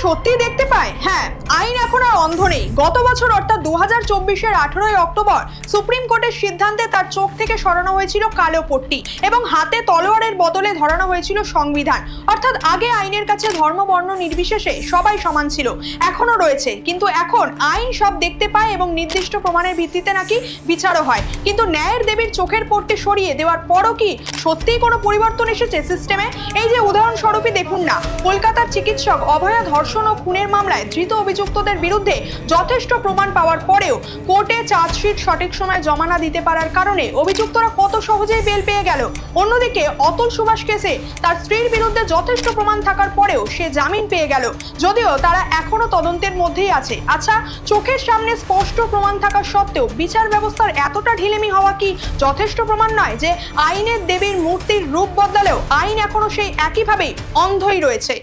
সত্যি দেখতে পায়? হ্যাঁ, আইন এখন আর অন্ধ নেই। গত বছর অর্থাৎ 2024-এর 18ই অক্টোবর সুপ্রিম কোর্টের সিদ্ধান্তে তার চোখ থেকে সরানো হয়েছিল কালো পট্টি এবং হাতে তলোয়ারের বদলে ধরানো হয়েছিল সংবিধান। অর্থাৎ আগে আইনের কাছে ধর্ম বর্ণ নির্বিশেষে সবাই সমান ছিল, এখনো রয়েছে, কিন্তু এখন আইন সব দেখতে পায় এবং নির্দিষ্ট প্রমাণের ভিত্তিতে নাকি বিচারও হয়। কিন্তু ন্যায়ের দেবীর চোখের পট্টি সরিয়ে দেওয়ার পরও কি সত্যিই কোনো পরিবর্তন এসেছে সিস্টেমে? এই যে উদাহরণস্বরূপই দেখুন না, কলকাতার চিকিৎসক অভয়া ধর্ষণ ও খুনের মামলায় ধৃত অভিযুক্তদের বিরুদ্ধে যথেষ্ট প্রমাণ পাওয়ার পরেও কোর্টে চার্জশিট সঠিক সময় জমা না দিতে পারার কারণে অভিযুক্তরা কত সহজেই বেল পেয়ে গেল। অন্যদিকে অতুল সুভাষ কেসে তার স্ত্রীর বিরুদ্ধে যথেষ্ট প্রমাণ থাকার পরেও সে জামিন পেয়ে গেল, যদিও তারা এখনো তদন্তের মধ্যেই আছে। আচ্ছা, চোখের সামনে স্পষ্ট প্রমাণ থাকা সত্ত্বেও বিচার ব্যবস্থার এতটা ঢিলেমি হওয়া কি যথেষ্ট প্রমাণ নয় যে আইনের দেবীর মূর্তির রূপ বদলালেও আইন এখনো সেই একইভাবেই অন্ধই রয়েছে?